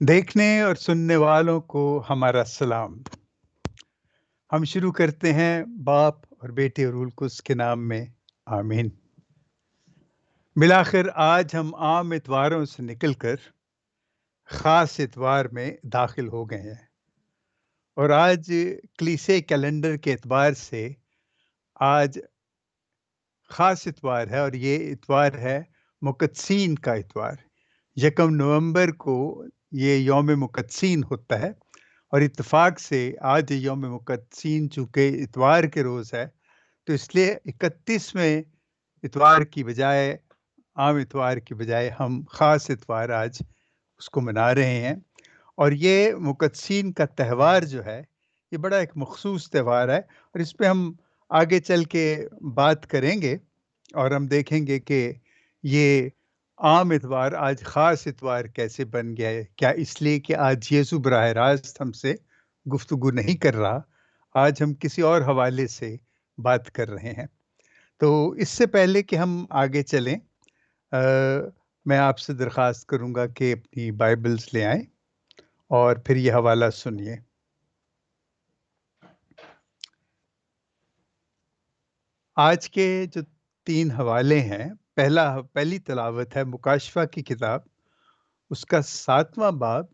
دیکھنے اور سننے والوں کو ہمارا سلام۔ ہم شروع کرتے ہیں باپ اور بیٹے اور روح القدس کے نام میں، آمین۔ بالآخر آج ہم عام اتواروں سے نکل کر خاص اتوار میں داخل ہو گئے ہیں، اور آج کلیسے کیلنڈر کے اعتبار سے آج خاص اتوار ہے، اور یہ اتوار ہے مقدسین کا اتوار۔ 1 نومبر کو یہ یوم مقدسین ہوتا ہے، اور اتفاق سے آج یوم مقدسین چونکہ اتوار کے روز ہے، تو اس لیے 31ویں اتوار کی بجائے، عام اتوار کی بجائے، ہم خاص اتوار آج اس کو منا رہے ہیں۔ اور یہ مقدسین کا تہوار جو ہے، یہ بڑا ایک مخصوص تہوار ہے، اور اس پہ ہم آگے چل کے بات کریں گے، اور ہم دیکھیں گے کہ یہ عام اتوار آج خاص اتوار کیسے بن گیا ہے۔ کیا اس لیے کہ آج یسوع براہ راست ہم سے گفتگو نہیں کر رہا، آج ہم کسی اور حوالے سے بات کر رہے ہیں۔ تو اس سے پہلے کہ ہم آگے چلیں، میں آپ سے درخواست کروں گا کہ اپنی بائبلز لے آئیں اور پھر یہ حوالہ سنیے۔ آج کے جو 3 حوالے ہیں، پہلی تلاوت ہے مکاشفہ کی کتاب، اس کا 7واں باب،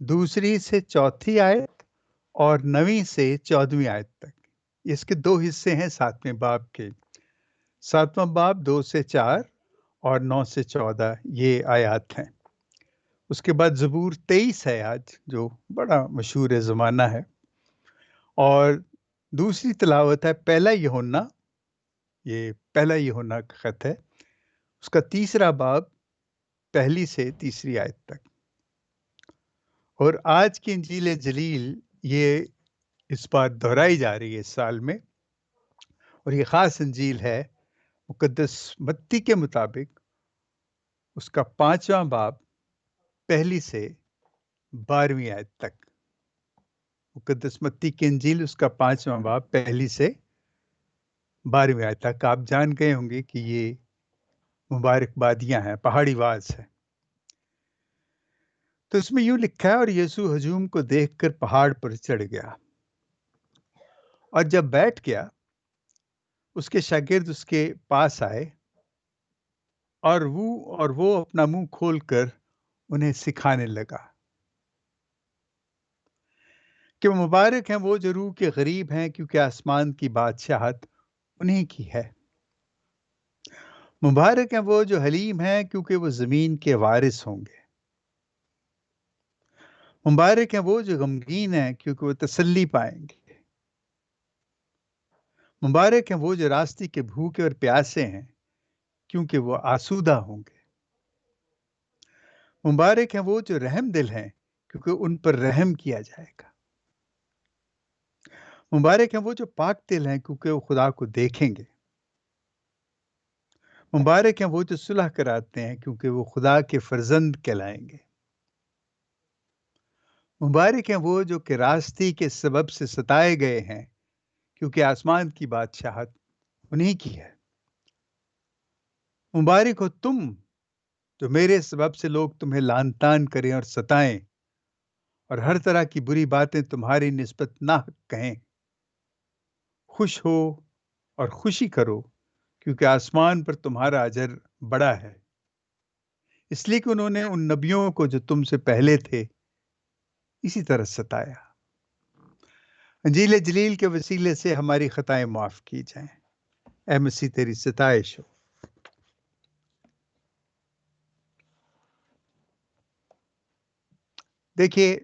2 سے 4 آیت اور 9 سے 14 آیت تک۔ اس کے 2 حصے ہیں 7ویں باب کے۔ 7واں باب 2 سے 4 اور 9 سے 14 یہ آیات ہیں۔ اس کے بعد زبور 23 ہے آج، جو بڑا مشہور زمانہ ہے، اور دوسری تلاوت ہے پہلا یوحنا، یہ پہلا یوحنا کا خط ہے، اس کا 3 باب، 1 سے 3 آیت تک۔ اور آج کی انجیل جلیل یہ اس بار دہرائی جا رہی ہے اس سال میں، اور یہ خاص انجیل ہے مقدس متی کے مطابق، اس کا 5واں باب، 1 سے 12 آیت تک۔ مقدس متی کی انجیل، اس کا 5واں باب، 1 سے 12 آیت تک۔ آپ جان گئے ہوں گے کہ یہ مبارکبادیاں ہیں، پہاڑی واز ہے۔ تو اس میں یوں لکھا ہے، اور یسوع ہجوم کو دیکھ کر پہاڑ پر چڑھ گیا، اور جب بیٹھ گیا، اس کے شاگرد اس کے پاس آئے، اور وہ اپنا منہ کھول کر انہیں سکھانے لگا کہ مبارک ہیں وہ جو روح کے غریب ہیں، کیونکہ آسمان کی بادشاہت انہیں کی ہے۔ مبارک ہیں وہ جو حلیم ہیں، کیونکہ وہ زمین کے وارث ہوں گے۔ مبارک ہیں وہ جو غمگین ہیں، کیونکہ وہ تسلی پائیں گے۔ مبارک ہیں وہ جو راستے کے بھوکے اور پیاسے ہیں، کیونکہ وہ آسودہ ہوں گے۔ مبارک ہیں وہ جو رحم دل ہیں، کیونکہ ان پر رحم کیا جائے گا۔ مبارک ہیں وہ جو پاک دل ہیں، کیونکہ وہ خدا کو دیکھیں گے۔ مبارک ہیں وہ جو صلح کراتے ہیں، کیونکہ وہ خدا کے فرزند کہلائیں گے۔ مبارک ہیں وہ جو کہ راستے کے سبب سے ستائے گئے ہیں، کیونکہ آسمان کی بادشاہت انہیں کی ہے۔ مبارک ہو تم جو میرے سبب سے لوگ تمہیں لعن طعن کریں اور ستائیں، اور ہر طرح کی بری باتیں تمہاری نسبت ناحق کہیں۔ خوش ہو اور خوشی کرو، کیونکہ آسمان پر تمہارا اجر بڑا ہے، اس لیے کہ انہوں نے ان نبیوں کو جو تم سے پہلے تھے اسی طرح ستایا۔ انجیل جلیل کے وسیلے سے ہماری خطائیں معاف کی جائیں۔ اے مسیح تیری ستائش ہو۔ دیکھیے،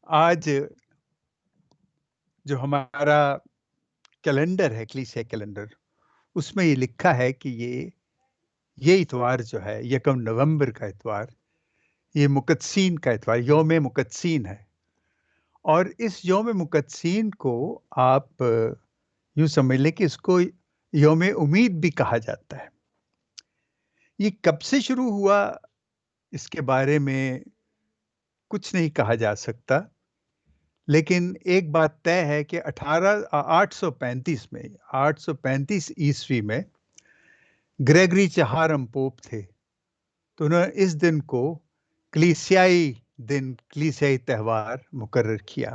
آج جو ہمارا کیلنڈر ہے، کلیسیا کیلنڈر، اس میں یہ لکھا ہے کہ یہ اتوار جو ہے 1 نومبر کا اتوار، یہ مقدسین کا اتوار، یوم مقدسین ہے۔ اور اس یوم مقدسین کو آپ یوں سمجھ لیں کہ اس کو یوم امید بھی کہا جاتا ہے۔ یہ کب سے شروع ہوا اس کے بارے میں کچھ نہیں کہا جا سکتا، لیکن ایک بات طے ہے کہ 835 عیسوی میں گریگری چہارم پوپ تھے، تو انہوں نے اس دن کو کلیسیائی دن، کلیسیائی تہوار مقرر کیا۔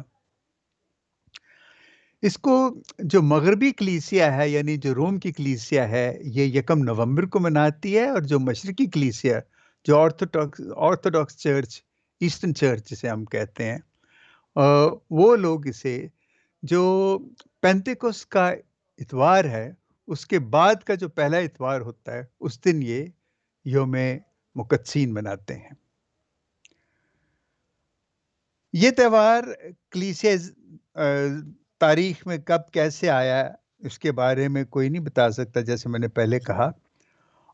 اس کو جو مغربی کلیسیا ہے، یعنی جو روم کی کلیسیا ہے، یہ 1 نومبر کو مناتی ہے، اور جو مشرقی کلیسیا، جو آرتھوڈاکس چرچ، ایسٹرن چرچ جسے ہم کہتے ہیں، وہ لوگ اسے جو پینتیکوس کا اتوار ہے اس کے بعد کا جو پہلا اتوار ہوتا ہے، اس دن یہ یوم مقدسین مناتے ہیں۔ یہ تہوار کلیسیا تاریخ میں کب کیسے آیا اس کے بارے میں کوئی نہیں بتا سکتا، جیسے میں نے پہلے کہا،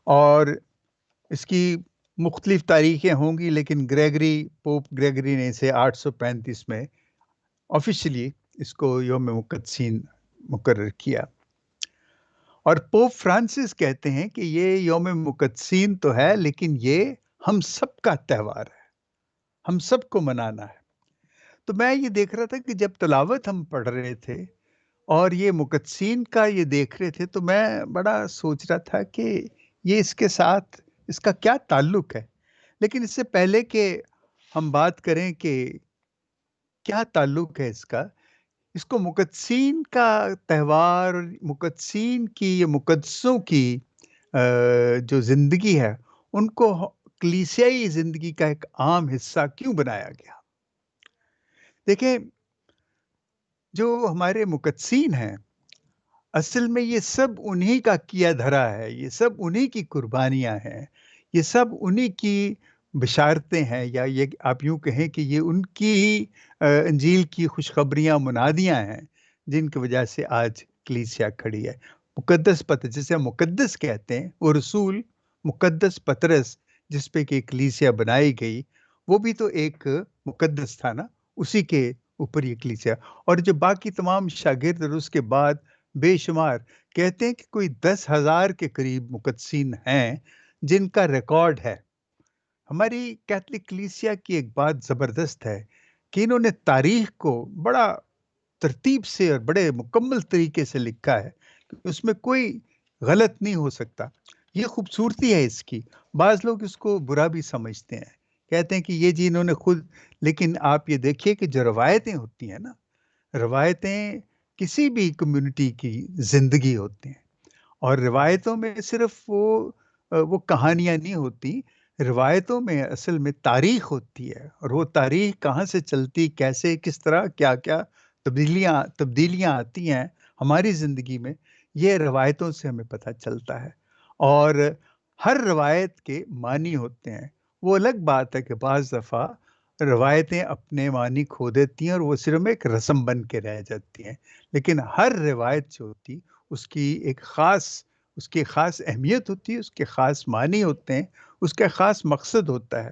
اور اس کی مختلف تاریخیں ہوں گی، لیکن پوپ گریگری نے اسے 835 میں آفیشلی اس کو یوم مقدسین مقرر کیا۔ اور پوپ فرانسس کہتے ہیں کہ یہ یوم مقدسین تو ہے، لیکن یہ ہم سب کا تہوار ہے، ہم سب کو منانا ہے۔ تو میں یہ دیکھ رہا تھا کہ جب تلاوت ہم پڑھ رہے تھے اور یہ مقدسین کا یہ دیکھ رہے تھے، تو میں بڑا سوچ رہا تھا کہ یہ اس کے ساتھ اس کا کیا تعلق ہے۔ لیکن اس سے پہلے کہ ہم بات کریں کہ کیا تعلق ہے اس کو مقدسین کا تہوار، مقدسین کی، یہ مقدسوں کی جو زندگی ہے، ان کو کلیسیائی زندگی کا ایک عام حصہ کیوں بنایا گیا؟ دیکھیں، جو ہمارے مقدسین ہیں، اصل میں یہ سب انہی کا کیا دھرا ہے، یہ سب انہی کی قربانیاں ہیں، یہ سب انہی کی بشارتیں ہیں، یا یہ آپ یوں کہیں کہ یہ ان کی ہی انجیل کی خوشخبریاں، منادیاں ہیں، جن کی وجہ سے آج کلیسیا کھڑی ہے۔ مقدس پترس، جسے ہم مقدس کہتے ہیں، وہ رسول مقدس پترس جس پہ کہ کلیسیا بنائی گئی، وہ بھی تو ایک مقدس تھا نا، اسی کے اوپر یہ کلیسیا۔ اور جو باقی تمام شاگرد اور اس کے بعد بے شمار، کہتے ہیں کہ کوئی 10,000 کے قریب مقدسین ہیں جن کا ریکارڈ ہے۔ ہماری کیتھولک کلیسیا کی ایک بات زبردست ہے کہ انہوں نے تاریخ کو بڑا ترتیب سے اور بڑے مکمل طریقے سے لکھا ہے، اس میں کوئی غلط نہیں ہو سکتا۔ یہ خوبصورتی ہے اس کی۔ بعض لوگ اس کو برا بھی سمجھتے ہیں، کہتے ہیں کہ یہ جی انہوں نے خود، لیکن آپ یہ دیکھیے کہ جو روایتیں ہوتی ہیں نا، روایتیں کسی بھی کمیونٹی کی زندگی ہوتی ہیں، اور روایتوں میں صرف وہ کہانیاں نہیں ہوتی، روایتوں میں اصل میں تاریخ ہوتی ہے، اور وہ تاریخ کہاں سے چلتی، کیسے، کس طرح، کیا کیا تبدیلیاں آتی ہیں ہماری زندگی میں، یہ روایتوں سے ہمیں پتہ چلتا ہے۔ اور ہر روایت کے معنی ہوتے ہیں۔ وہ الگ بات ہے کہ بعض دفعہ روایتیں اپنے معنی کھو دیتی ہیں اور وہ صرف ایک رسم بن کے رہ جاتی ہیں، لیکن ہر روایت جو ہوتی اس کی ایک خاص اہمیت ہوتی ہے، اس کے خاص معنی ہوتے ہیں، اس کا خاص مقصد ہوتا ہے۔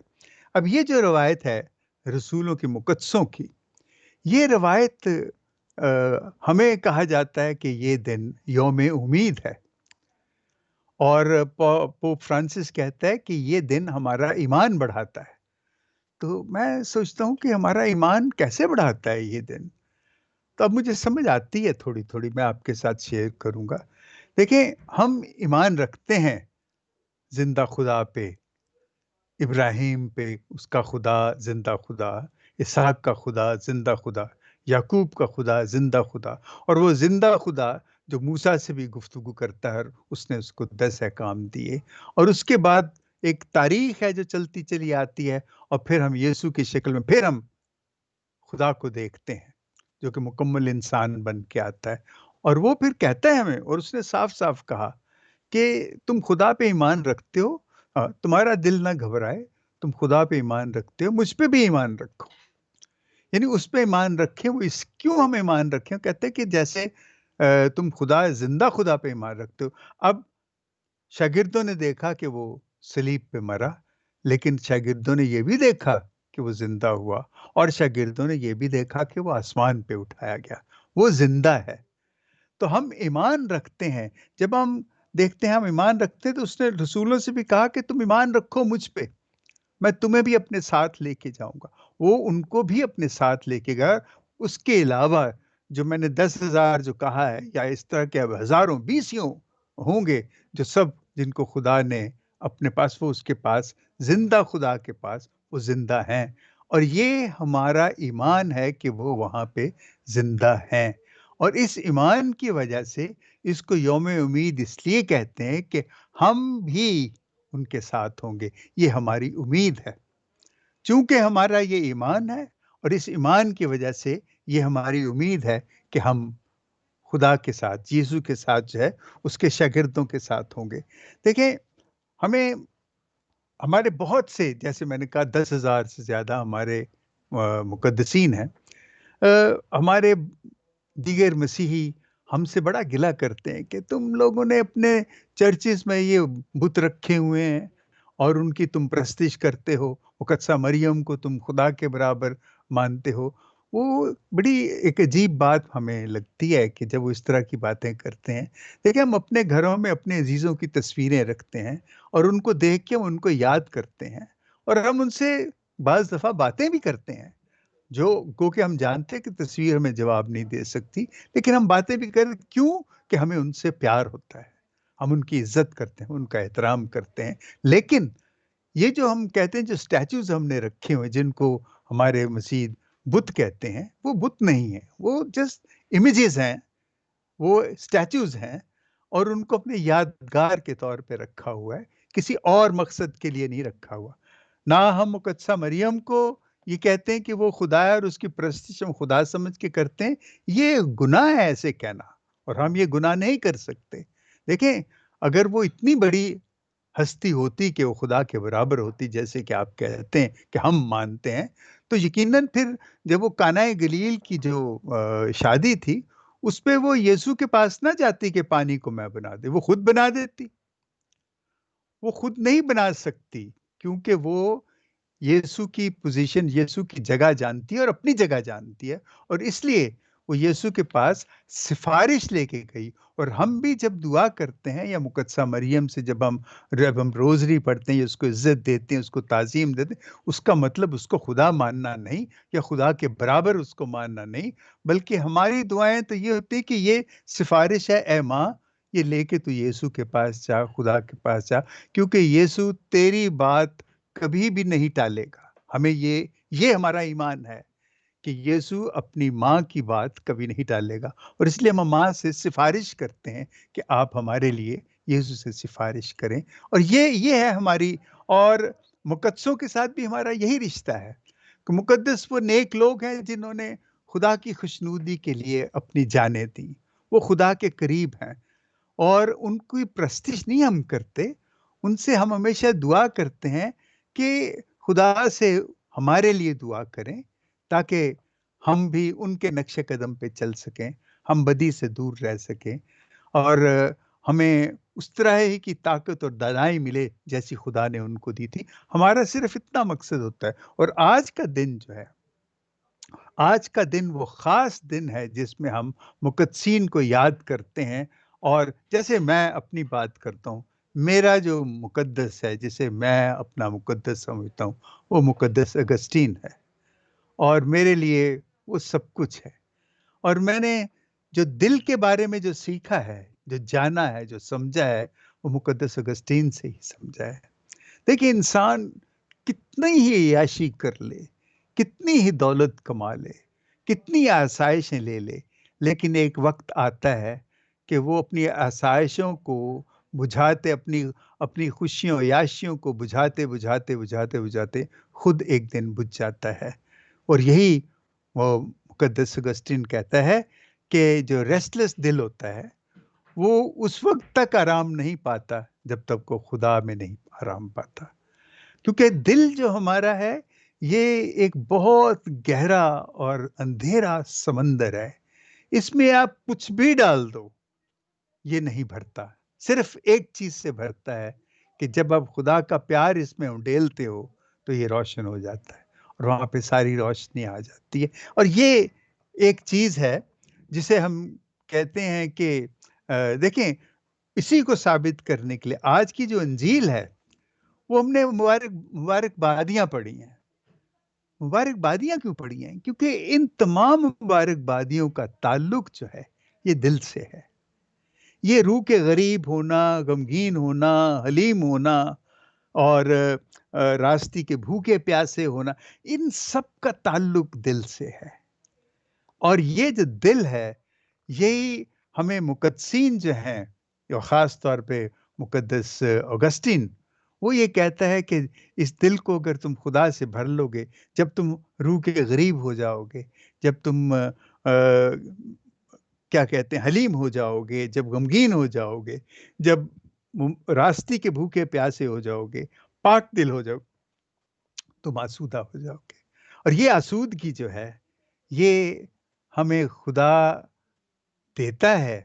اب یہ جو روایت ہے رسولوں کی، مقدسوں کی، یہ روایت ہمیں کہا جاتا ہے کہ یہ دن یوم امید ہے، اور پوپ فرانسس کہتا ہے کہ یہ دن ہمارا ایمان بڑھاتا ہے۔ تو میں سوچتا ہوں کہ ہمارا ایمان کیسے بڑھاتا ہے یہ دن؟ تو اب مجھے سمجھ آتی ہے تھوڑی تھوڑی، میں آپ کے ساتھ شیئر کروں گا۔ دیکھیں، ہم ایمان رکھتے ہیں زندہ خدا پہ، ابراہیم پہ، اس کا خدا زندہ خدا، اسحاق کا خدا زندہ خدا، یعقوب کا خدا زندہ خدا، اور وہ زندہ خدا جو موسیٰ سے بھی گفتگو کرتا ہے، اور اس نے اس کو 10 احکام دیے، اور اس کے بعد ایک تاریخ ہے جو چلتی چلی آتی ہے، اور پھر ہم یسوع کی شکل میں پھر ہم خدا کو دیکھتے ہیں جو کہ مکمل انسان بن کے آتا ہے، اور وہ پھر کہتا ہے ہمیں، اور اس نے صاف صاف کہا کہ تم خدا پہ ایمان رکھتے ہو، تمہارا دل نہ گھبرائے، تم خدا پہ ایمان رکھتے ہو، مجھ پہ بھی ایمان رکھو۔ یعنی اس پہ ایمان رکھیں، کیوں ہم ایمان رکھیں؟ کہتے ہیں کہ جیسے تم زندہ خدا پہ ایمان رکھتے ہو۔ اب شاگردوں نے دیکھا کہ وہ صلیب پہ مرا، لیکن شاگردوں نے یہ بھی دیکھا کہ وہ زندہ ہوا، اور شاگردوں نے یہ بھی دیکھا کہ وہ آسمان پہ اٹھایا گیا، وہ زندہ ہے۔ تو ہم ایمان رکھتے ہیں، جب ہم دیکھتے ہیں ہم ایمان رکھتے ہیں، تو اس نے رسولوں سے بھی کہا کہ تم ایمان رکھو مجھ پہ، میں تمہیں بھی اپنے ساتھ لے کے جاؤں گا۔ وہ ان کو بھی اپنے ساتھ لے کے گیا۔ اس کے علاوہ جو میں نے 10,000 جو کہا ہے، یا اس طرح کے اب ہزاروں، بیسیوں ہوں گے، جو سب جن کو خدا نے اپنے پاس، وہ اس کے پاس زندہ خدا کے پاس وہ زندہ ہیں، اور یہ ہمارا ایمان ہے کہ وہ وہاں پہ زندہ ہیں، اور اس ایمان کی وجہ سے اس کو یوم امید اس لیے کہتے ہیں کہ ہم بھی ان کے ساتھ ہوں گے، یہ ہماری امید ہے، چونکہ ہمارا یہ ایمان ہے، اور اس ایمان کی وجہ سے یہ ہماری امید ہے کہ ہم خدا کے ساتھ، یسوع کے ساتھ جو ہے اس کے شاگردوں کے ساتھ ہوں گے۔ دیکھیں، ہمیں ہمارے بہت سے، جیسے میں نے کہا 10,000 سے زیادہ ہمارے مقدسین ہیں، ہمارے دیگر مسیحی ہم سے بڑا گلہ کرتے ہیں کہ تم لوگوں نے اپنے چرچز میں یہ بت رکھے ہوئے ہیں اور ان کی تم پرستش کرتے ہو، مقدسہ مریم کو تم خدا کے برابر مانتے ہو۔ وہ بڑی ایک عجیب بات ہمیں لگتی ہے کہ جب وہ اس طرح کی باتیں کرتے ہیں۔ دیکھیں، ہم اپنے گھروں میں اپنے عزیزوں کی تصویریں رکھتے ہیں اور ان کو دیکھ کے ہم ان کو یاد کرتے ہیں، اور ہم ان سے بعض دفعہ باتیں بھی کرتے ہیں، جو گو کہ ہم جانتے ہیں کہ تصویر ہمیں جواب نہیں دے سکتی، لیکن ہم باتیں بھی کریں، کیوں؟ کہ ہمیں ان سے پیار ہوتا ہے، ہم ان کی عزت کرتے ہیں، ان کا احترام کرتے ہیں۔ لیکن یہ جو ہم کہتے ہیں، جو اسٹیچوز ہم نے رکھے ہوئے جن کو ہمارے مسیح بت کہتے ہیں، وہ بت نہیں ہیں، وہ جسٹ امیجز ہیں، وہ اسٹیچوز ہیں، اور ان کو اپنے یادگار کے طور پہ رکھا ہوا ہے، کسی اور مقصد کے لیے نہیں رکھا ہوا۔ نہ ہم مقدسہ مریم کو یہ کہتے ہیں کہ وہ خدا ہے اور اس کی پرستش ہم خدا سمجھ کے کرتے ہیں، یہ گناہ ہے ایسے کہنا، اور ہم یہ گناہ نہیں کر سکتے۔ دیکھیں، اگر وہ اتنی بڑی ہستی ہوتی کہ وہ خدا کے برابر ہوتی، جیسے کہ آپ کہتے ہیں کہ ہم مانتے ہیں، تو یقیناً پھر جب وہ کانا گلیل کی جو شادی تھی، اس پہ وہ یسوع کے پاس نہ جاتی کہ پانی کو میں بنا دے، وہ خود بنا دیتی۔ وہ خود نہیں بنا سکتی، کیونکہ وہ یسوع کی پوزیشن، یسوع کی جگہ جانتی ہے اور اپنی جگہ جانتی ہے، اور اس لیے وہ یسوع کے پاس سفارش لے کے گئی۔ اور ہم بھی جب دعا کرتے ہیں یا مقدسہ مریم سے جب ہم روزری پڑھتے ہیں یا اس کو عزت دیتے ہیں، اس کو تعظیم دیتے ہیں، اس کا مطلب اس کو خدا ماننا نہیں یا خدا کے برابر اس کو ماننا نہیں، بلکہ ہماری دعائیں تو یہ ہوتی ہے کہ یہ سفارش ہے، اے ماں یہ لے کے تو یسوع کے پاس جا، خدا کے پاس جا، کیونکہ یسوع تیری بات کبھی بھی نہیں ٹالے گا۔ ہمیں یہ ہمارا ایمان ہے کہ یسوع اپنی ماں کی بات کبھی نہیں ٹالے گا، اور اس لیے ہم ماں سے سفارش کرتے ہیں کہ آپ ہمارے لیے یسوع سے سفارش کریں، اور یہ ہے ہماری، اور مقدسوں کے ساتھ بھی ہمارا یہی رشتہ ہے کہ مقدس وہ نیک لوگ ہیں جنہوں نے خدا کی خوشنودی کے لیے اپنی جانیں دیں، وہ خدا کے قریب ہیں، اور ان کی پرستش نہیں ہم کرتے، ان سے ہم ہمیشہ دعا کرتے ہیں کہ خدا سے ہمارے لیے دعا کریں تاکہ ہم بھی ان کے نقش قدم پہ چل سکیں، ہم بدی سے دور رہ سکیں، اور ہمیں اس طرح ہی کی طاقت اور دانائی ملے جیسی خدا نے ان کو دی تھی۔ ہمارا صرف اتنا مقصد ہوتا ہے، اور آج کا دن جو ہے، آج کا دن وہ خاص دن ہے جس میں ہم مقدسین کو یاد کرتے ہیں، اور جیسے میں اپنی بات کرتا ہوں، میرا جو مقدس ہے جسے میں اپنا مقدس سمجھتا ہوں، وہ مقدس اگسٹین ہے، اور میرے لیے وہ سب کچھ ہے، اور میں نے جو دل کے بارے میں جو سیکھا ہے، جو جانا ہے، جو سمجھا ہے، وہ مقدس اگسٹین سے ہی سمجھا ہے۔ دیکھیں، انسان کتنی ہی عیاشی کر لے، کتنی ہی دولت کما لے، کتنی آسائشیں لے لے، لیکن ایک وقت آتا ہے کہ وہ اپنی آسائشوں کو بجھاتے، اپنی خوشیوں عیاشیوں کو بجھاتے بجھاتے بجھاتے بجھاتے خود ایک دن بجھ جاتا ہے، اور یہی وہ مقدس اگسٹین کہتا ہے کہ جو ریسٹلیس دل ہوتا ہے وہ اس وقت تک آرام نہیں پاتا جب تک وہ خدا میں نہیں آرام پاتا، کیونکہ دل جو ہمارا ہے یہ ایک بہت گہرا اور اندھیرا سمندر ہے، اس میں آپ کچھ بھی ڈال دو یہ نہیں بھرتا، صرف ایک چیز سے بھرتا ہے کہ جب آپ خدا کا پیار اس میں انڈیلتے ہو تو یہ روشن ہو جاتا ہے، اور وہاں پہ ساری روشنی آ جاتی ہے، اور یہ ایک چیز ہے جسے ہم کہتے ہیں کہ دیکھیں، اسی کو ثابت کرنے کے لیے آج کی جو انجیل ہے وہ ہم نے مبارک بادیاں پڑھی ہیں۔ مبارک بادیاں کیوں پڑھی ہیں؟ کیونکہ ان تمام مبارک بادیوں کا تعلق جو ہے یہ دل سے ہے، یہ روح کے غریب ہونا، غمگین ہونا، حلیم ہونا، اور راستے کے بھوکے پیاسے ہونا، ان سب کا تعلق دل سے ہے۔ اور یہ جو دل ہے، یہی ہمیں مقدسین جو ہیں، اور خاص طور پہ مقدس اگسٹین، وہ یہ کہتا ہے کہ اس دل کو اگر تم خدا سے بھر لو گے، جب تم روح کے غریب ہو جاؤ گے، جب تم کیا کہتے ہیں حلیم ہو جاؤ گے، جب غمگین ہو جاؤ گے، جب راستے کے بھوکے پیاسے ہو جاؤ گے، پاک دل ہو جاؤ، تم آسودہ ہو جاؤ گے۔ اور یہ آسودگی جو ہے، یہ ہمیں خدا دیتا ہے،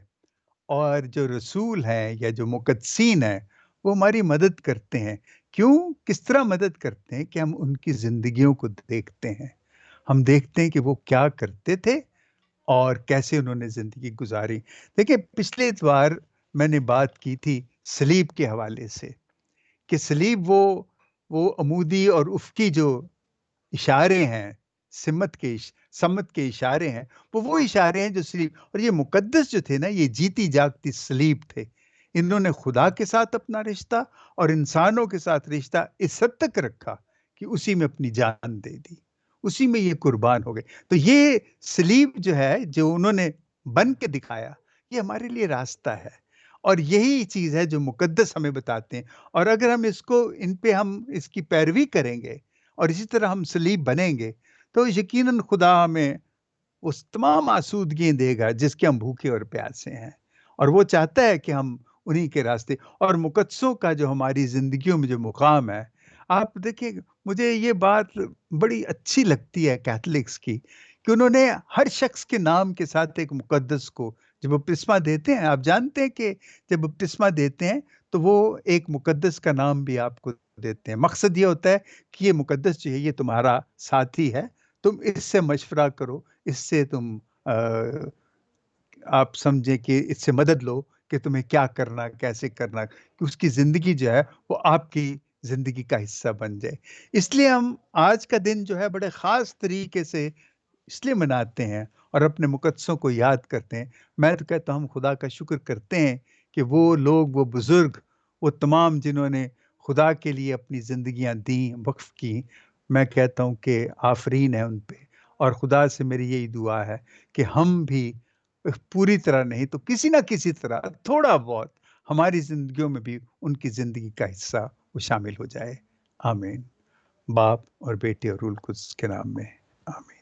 اور جو رسول ہیں یا جو مقدسین ہیں، وہ ہماری مدد کرتے ہیں۔ کیوں؟ کس طرح مدد کرتے ہیں کہ ہم ان کی زندگیوں کو دیکھتے ہیں، ہم دیکھتے ہیں کہ وہ کیا کرتے تھے اور کیسے انہوں نے زندگی گزاری۔ دیکھیں، پچھلے اتوار میں نے بات کی تھی صلیب کے حوالے سے، کہ صلیب وہ عمودی اور افقی جو اشارے ہیں، سمت کے اشارے ہیں، وہ اشارے ہیں جو صلیب، اور یہ مقدس جو تھے نا، یہ جیتی جاگتی صلیب تھے۔ انہوں نے خدا کے ساتھ اپنا رشتہ اور انسانوں کے ساتھ رشتہ اس حد تک رکھا کہ اسی میں اپنی جان دے دی، اسی میں یہ قربان ہو گئے۔ تو یہ صلیب جو ہے، جو انہوں نے بن کے دکھایا، یہ ہمارے لیے راستہ ہے، اور یہی چیز ہے جو مقدس ہمیں بتاتے ہیں۔ اور اگر ہم ان پہ ہم اس کی پیروی کریں گے، اور اسی طرح ہم صلیب بنیں گے، تو یقیناً خدا ہمیں اس تمام آسودگی دے گا جس کے ہم بھوکے اور پیاسے ہیں، اور وہ چاہتا ہے کہ ہم انہی کے راستے اور مقدسوں کا جو ہماری زندگیوں میں جو مقام ہے۔ آپ دیکھیں، مجھے یہ بات بڑی اچھی لگتی ہے کیتھولکس کی، کہ انہوں نے ہر شخص کے نام کے ساتھ ایک مقدس کو، جب بپتسمہ دیتے ہیں، آپ جانتے ہیں کہ جب بپتسمہ دیتے ہیں تو وہ ایک مقدس کا نام بھی آپ کو دیتے ہیں۔ مقصد یہ ہوتا ہے کہ یہ مقدس جو ہے، یہ تمہارا ساتھی ہے، تم اس سے مشورہ کرو، اس سے تم آپ سمجھیں کہ اس سے مدد لو کہ تمہیں کیا کرنا، کیسے کرنا، کہ اس کی زندگی جو ہے وہ آپ کی زندگی کا حصہ بن جائے۔ اس لیے ہم آج کا دن جو ہے بڑے خاص طریقے سے اس لیے مناتے ہیں اور اپنے مقدسوں کو یاد کرتے ہیں۔ میں تو کہتا ہوں، ہم خدا کا شکر کرتے ہیں کہ وہ لوگ، وہ بزرگ، وہ تمام جنہوں نے خدا کے لیے اپنی زندگیاں دیں، وقف کی، میں کہتا ہوں کہ آفرین ہے ان پہ۔ اور خدا سے میری یہی دعا ہے کہ ہم بھی پوری طرح نہیں تو کسی نہ کسی طرح تھوڑا بہت ہماری زندگیوں میں بھی ان کی زندگی کا حصہ وہ شامل ہو جائے۔ آمین۔ باپ اور بیٹے اور روح القدس کے نام میں، آمین۔